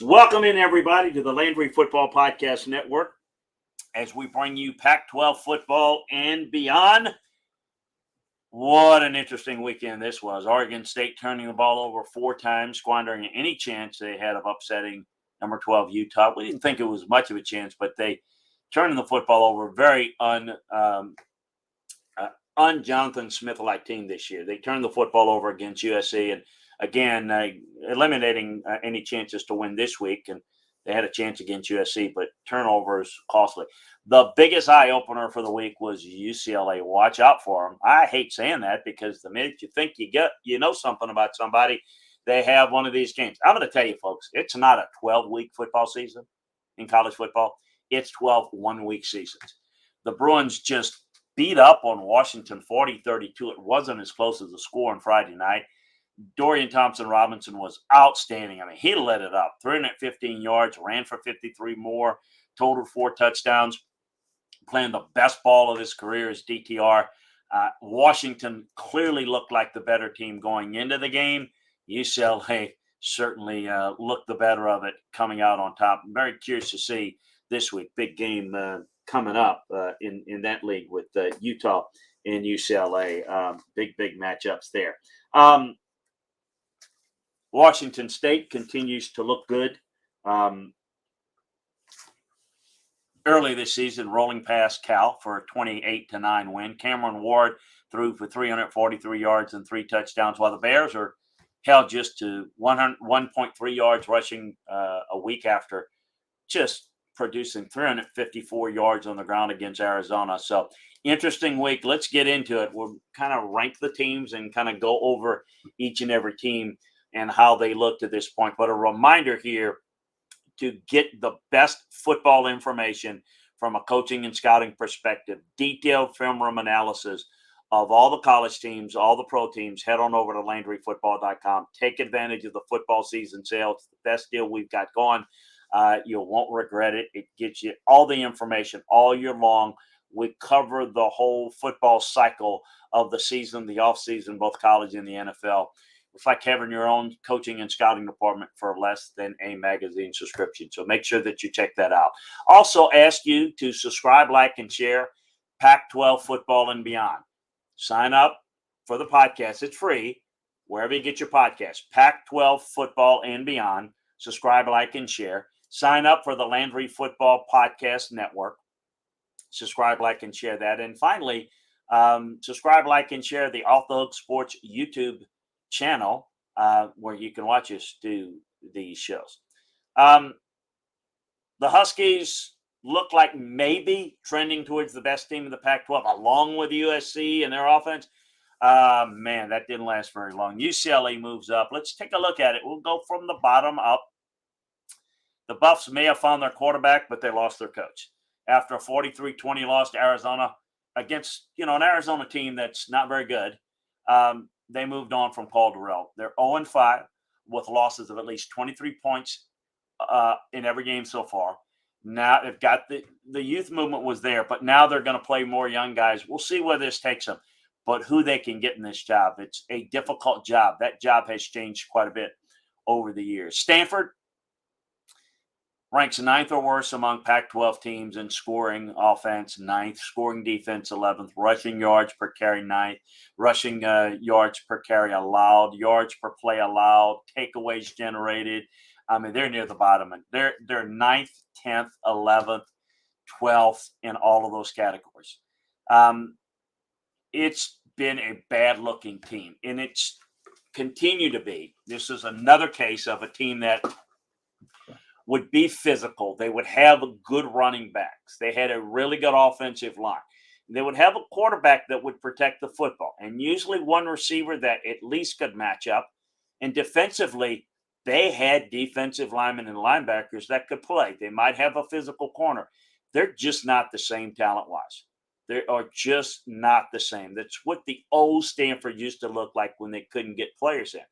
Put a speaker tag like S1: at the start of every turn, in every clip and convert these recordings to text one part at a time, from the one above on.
S1: Welcome in, everybody, to the Landry Football Podcast Network as we bring you Pac-12 football and beyond. What an interesting weekend this was. Oregon State turning the ball over 4 times, squandering any chance they had of upsetting number 12 Utah. We didn't think it was much of a chance, but they turning the football over very un-Jonathan Smith-like team this year. They turned the football over against USC and again, eliminating any chances to win this week. And they had a chance against USC, but turnovers costly. The biggest eye-opener for the week was UCLA. Watch out for them. I hate saying that because the minute you think you know something about somebody, they have one of these games. I'm going to tell you, folks, it's not a 12-week football season in college football. It's 12 one-week seasons. The Bruins just beat up on Washington 40-32. It wasn't as close as the score on Friday night. Dorian Thompson-Robinson was outstanding. I mean, he lit it up. 315 yards, ran for 53 more, totaled 4 touchdowns, playing the best ball of his career as DTR. Washington clearly looked like the better team going into the game. UCLA certainly looked the better of it coming out on top. I'm very curious to see this week. Big game coming up in that league with Utah and UCLA. Big matchups there. Washington State continues to look good. Early this season, rolling past Cal for a 28-9 win. Cameron Ward threw for 343 yards and 3 touchdowns, while the Bears are held just to 1.3 yards rushing a week after just producing 354 yards on the ground against Arizona. So interesting week. Let's get into it. We'll kind of rank the teams and kind of go over each and every team and how they look to this point. But a reminder here to get the best football information from a coaching and scouting perspective, detailed film room analysis of all the college teams, all the pro teams. Head on over to LandryFootball.com. Take advantage of the football season sale. It's the best deal we've got going. You won't regret it. It gets you all the information all year long. We cover the whole football cycle of the season, the offseason, both college and the NFL. It's like having your own coaching and scouting department for less than a magazine subscription. So make sure that you check that out. Also ask you to subscribe, like, and share Pac-12 football and beyond. Sign up for the podcast. It's free wherever you get your podcast. Pac-12 football and beyond. Subscribe, like, and share. Sign up for the Landry Football Podcast Network. Subscribe, like, and share that. And finally, subscribe, like, and share the Off the Hook Sports YouTube channel where you can watch us do these shows. The Huskies look like maybe trending towards the best team in the Pac-12 along with USC and their offense. Man, that didn't last very long. UCLA moves up. Let's take a look at it. We'll go from the bottom up. The Buffs may have found their quarterback, but they lost their coach. After a 43-20 loss to Arizona against, an Arizona team that's not very good, they moved on from Karl Dorrell. They're 0-5 with losses of at least 23 points in every game so far. Now they've got the youth movement was there, but now they're going to play more young guys. We'll see where this takes them, but who they can get in this job. It's a difficult job. That job has changed quite a bit over the years. Stanford ranks 9th or worse among Pac-12 teams in scoring offense, 9th, scoring defense, 11th, rushing yards per carry, 9th, rushing yards per carry allowed, yards per play allowed, takeaways generated. I mean, they're near the bottom. And they're 9th, 10th, 11th, 12th in all of those categories. It's been a bad-looking team, and it's continued to be. This is another case of a team that would be physical. They would have good running backs. They had a really good offensive line. They would have a quarterback that would protect the football, and usually one receiver that at least could match up. And defensively, they had defensive linemen and linebackers that could play. They might have a physical corner. They're just not the same talent-wise. They are just not the same. That's what the old Stanford used to look like when they couldn't get players in.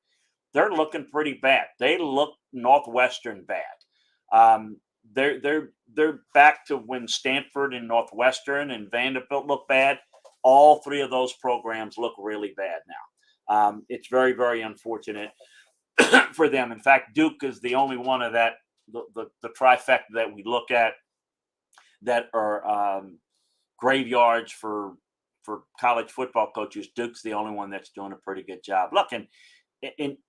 S1: They're looking pretty bad. They look Northwestern bad. They're back to when Stanford and Northwestern and Vanderbilt look bad. All 3 of those programs look really bad now. It's very, very unfortunate for them. In fact, Duke is the only one of that the trifecta that we look at that are graveyards for college football coaches, Duke's the only one that's doing a pretty good job. Look, and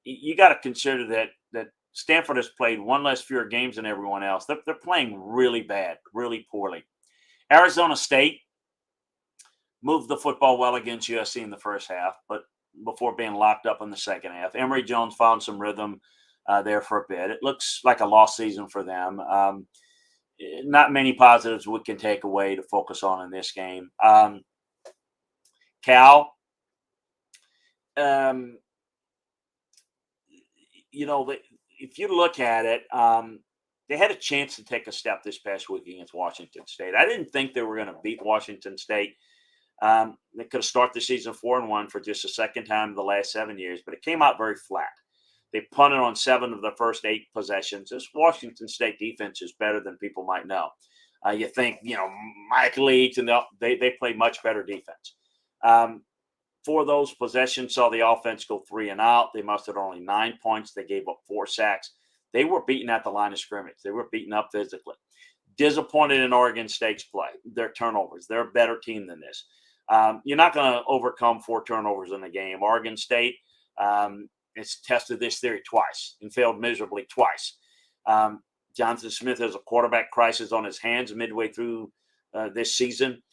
S1: you got to consider that Stanford has played one less fewer games than everyone else. They're playing really bad, really poorly. Arizona State moved the football well against USC in the first half, but before being locked up in the second half. Emory Jones found some rhythm there for a bit. It looks like a lost season for them. Not many positives we can take away to focus on in this game. Cal, if you look at it, they had a chance to take a step this past week against Washington State. I didn't think they were going to beat Washington State. They could have started the season 4-1 for just the second time in the last 7 years, but it came out very flat. They punted on 7 of the first 8 possessions. This Washington State defense is better than people might know. You think, Mike Leach, and they play much better defense. For those possessions, saw the offense go 3 and out. They mustered only 9 points. They gave up 4 sacks. They were beaten at the line of scrimmage. They were beaten up physically. Disappointed in Oregon State's play. Their turnovers. They're a better team than this. You're not going to overcome 4 turnovers in a game. Oregon State has tested this theory twice and failed miserably twice. Jonathan Smith has a quarterback crisis on his hands midway through this season.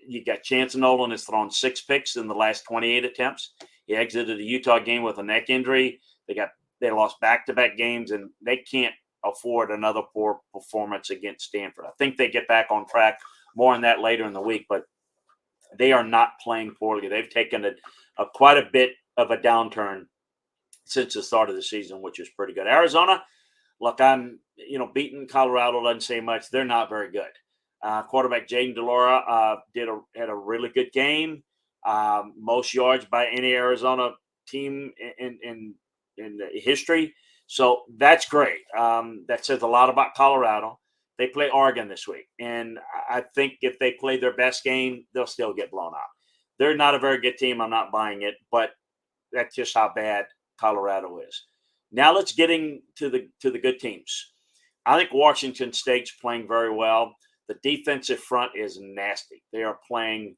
S1: You got Chance Nolan has thrown 6 picks in the last 28 attempts. He exited the Utah game with a neck injury. They lost back-to-back games, and they can't afford another poor performance against Stanford. I think they get back on track. More on that later in the week, but they are not playing poorly. They've taken quite a bit of a downturn since the start of the season, which is pretty good. Arizona, look, beating Colorado doesn't say much. They're not very good. Quarterback Jaden DeLora had a really good game. Most yards by any Arizona team in history. So that's great. That says a lot about Colorado. They play Oregon this week. And I think if they play their best game, they'll still get blown out. They're not a very good team. I'm not buying it, but that's just how bad Colorado is. Now let's get into the good teams. I think Washington State's playing very well. The defensive front is nasty. They are playing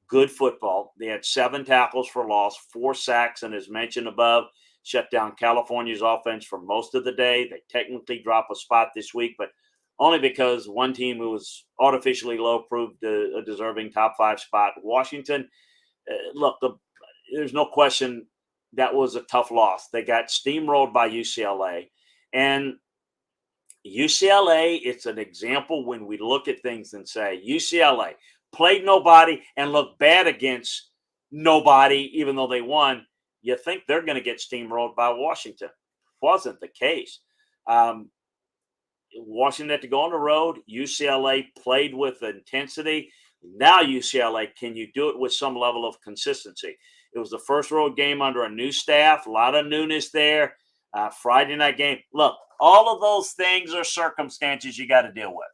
S1: good football. They had 7 tackles for loss, 4 sacks, and as mentioned above, shut down California's offense for most of the day. They technically drop a spot this week, but only because one team who was artificially low proved a deserving top 5 spot. Washington, there's no question that was a tough loss. They got steamrolled by UCLA. And UCLA, it's an example when we look at things and say, UCLA played nobody and looked bad against nobody, even though they won. You think they're going to get steamrolled by Washington. Wasn't the case. Washington had to go on the road. UCLA played with intensity. Now UCLA, can you do it with some level of consistency? It was the first road game under a new staff, a lot of newness there. Friday night game. Look, all of those things are circumstances you got to deal with.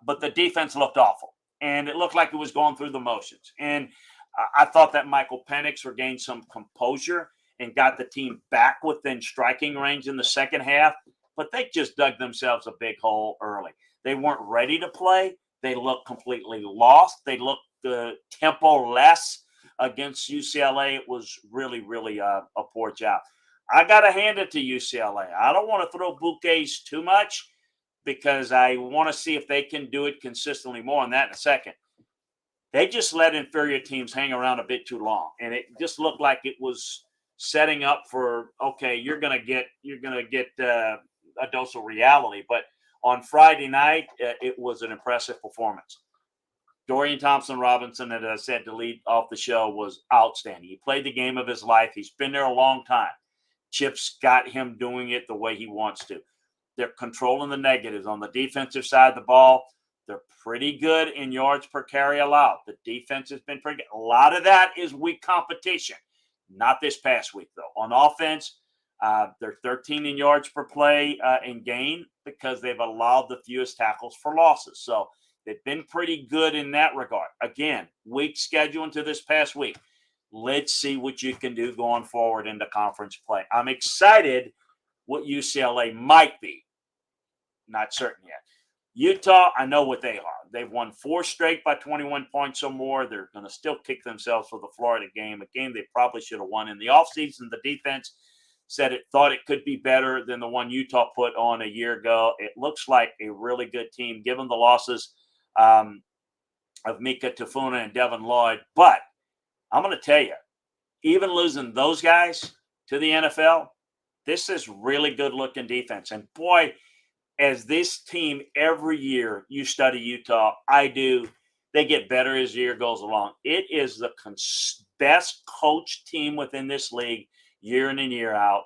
S1: But the defense looked awful, and it looked like it was going through the motions. And I thought that Michael Penix regained some composure and got the team back within striking range in the second half, but they just dug themselves a big hole early. They weren't ready to play. They looked completely lost. They looked tempo-less against UCLA. It was really, really a poor job. I got to hand it to UCLA. I don't want to throw bouquets too much because I want to see if they can do it consistently. More on that in a second. They just let inferior teams hang around a bit too long, and it just looked like it was setting up for, okay, you're gonna get a dose of reality. But on Friday night, it was an impressive performance. Dorian Thompson-Robinson, as I said, to lead off the show, was outstanding. He played the game of his life. He's been there a long time. Chip's got him doing it the way he wants to. They're controlling the negatives. On the defensive side of the ball, they're pretty good in yards per carry allowed. The defense has been pretty good. A lot of that is weak competition. Not this past week, though. On offense, they're 13 in yards per play in gain because they've allowed the fewest tackles for losses. So they've been pretty good in that regard. Again, weak schedule into this past week. Let's see what you can do going forward into conference play. I'm excited what UCLA might be. Not certain yet. Utah, I know what they are. They've won 4 straight by 21 points or more. They're going to still kick themselves for the Florida game, a game they probably should have won. In the offseason, the defense said it thought it could be better than the one Utah put on a year ago. It looks like a really good team, given the losses of Mika Tafuna and Devin Lloyd. But I'm going to tell you, even losing those guys to the NFL, this is really good-looking defense. And, boy, as this team every year, you study Utah, I do, they get better as the year goes along. It is the best coached team within this league year in and year out.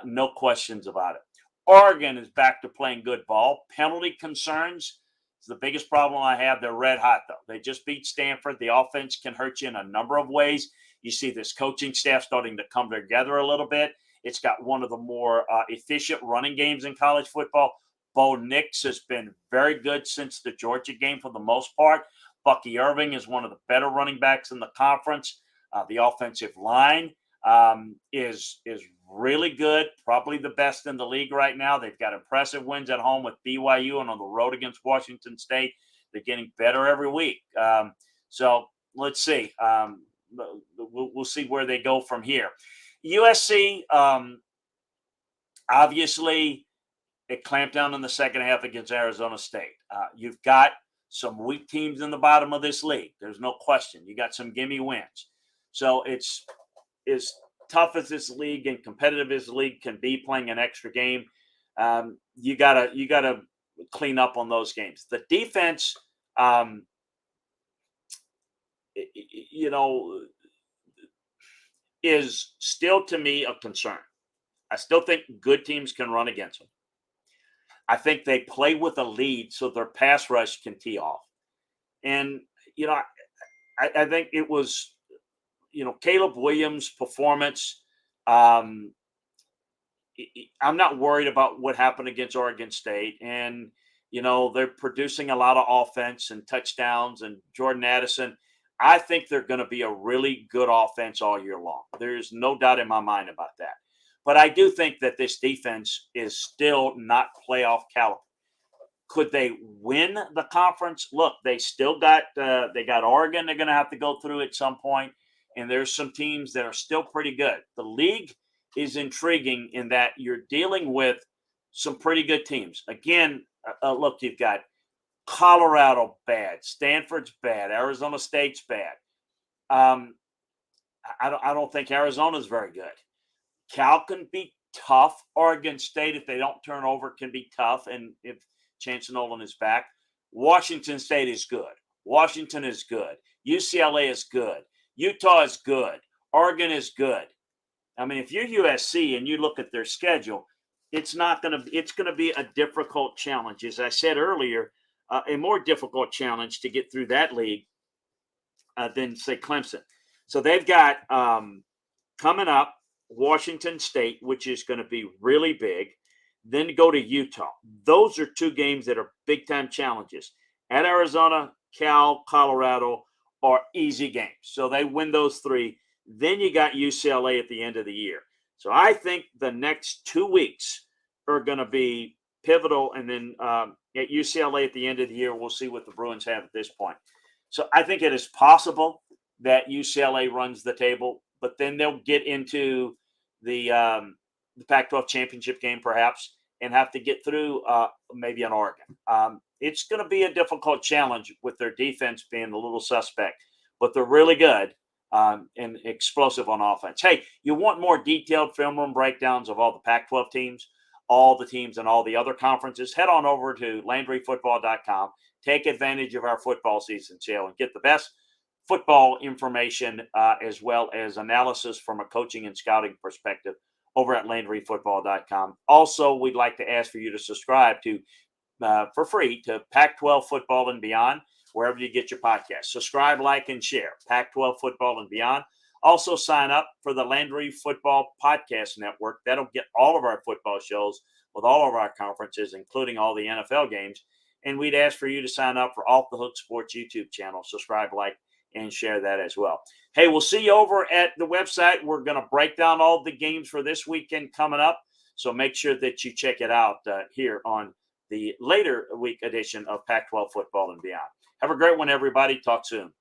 S1: No questions about it. Oregon is back to playing good ball. Penalty concerns is the biggest problem I have. They're red hot, though. They just beat Stanford. The offense can hurt you in a number of ways. You see this coaching staff starting to come together a little bit. It's got one of the more efficient running games in college football. Bo Nix has been very good since the Georgia game for the most part. Bucky Irving is one of the better running backs in the conference. The offensive line is really good, probably the best in the league right now. They've got impressive wins at home with BYU and on the road against Washington State. They're getting better every week. So let's see. We'll see where they go from here. USC, obviously, it clamped down in the second half against Arizona State. You've got some weak teams in the bottom of this league. There's no question. You got some gimme wins. So it's as tough as this league and competitive as the league can be playing an extra game. You gotta clean up on those games. The defense, is still to me a concern. I still think good teams can run against them. I think they play with a lead so their pass rush can tee off. And, I think it was, Caleb Williams' performance. I'm not worried about what happened against Oregon State. And, they're producing a lot of offense and touchdowns. And Jordan Addison, I think they're going to be a really good offense all year long. There's no doubt in my mind about that. But I do think that this defense is still not playoff caliber. Could they win the conference? Look, they still got they got Oregon they're going to have to go through at some point, and there's some teams that are still pretty good. The league is intriguing in that you're dealing with some pretty good teams. Again, look, you've got Colorado bad, Stanford's bad, Arizona State's bad. I don't think Arizona's very good. Cal can be tough. Oregon State, if they don't turn over, can be tough. And if Chance Nolan is back, Washington State is good. Washington is good. UCLA is good. Utah is good. Oregon is good. I mean, if you're USC and you look at their schedule, it's going to be a difficult challenge. As I said earlier, a more difficult challenge to get through that league than, say, Clemson. So they've got coming up Washington State, which is going to be really big, then go to Utah. Those are 2 games that are big-time challenges. At Arizona, Cal, Colorado are easy games. So they win those 3. Then you got UCLA at the end of the year. So I think the next 2 weeks are going to be pivotal. And then at UCLA at the end of the year, we'll see what the Bruins have at this point. So I think it is possible that UCLA runs the table, but then they'll get into the Pac-12 championship game perhaps and have to get through maybe an Oregon. It's going to be a difficult challenge with their defense being a little suspect, but they're really good and explosive on offense. Hey, you want more detailed film room breakdowns of all the Pac-12 teams, all the teams and all the other conferences? Head on over to LandryFootball.com. Take advantage of our football season sale and get the best football information as well as analysis from a coaching and scouting perspective over at LandryFootball.com. Also, we'd like to ask for you to subscribe to for free to Pac-12 Football and Beyond, wherever you get your podcasts. Subscribe, like, and share Pac-12 Football and Beyond. Also, sign up for the Landry Football Podcast Network. That'll get all of our football shows with all of our conferences, including all the NFL games. And we'd ask for you to sign up for Off the Hook Sports YouTube channel. Subscribe, like, and share that as well. Hey, we'll see you over at the website. We're going to break down all the games for this weekend coming up. So make sure that you check it out here on the later week edition of Pac-12 Football and Beyond. Have a great one, everybody. Talk soon.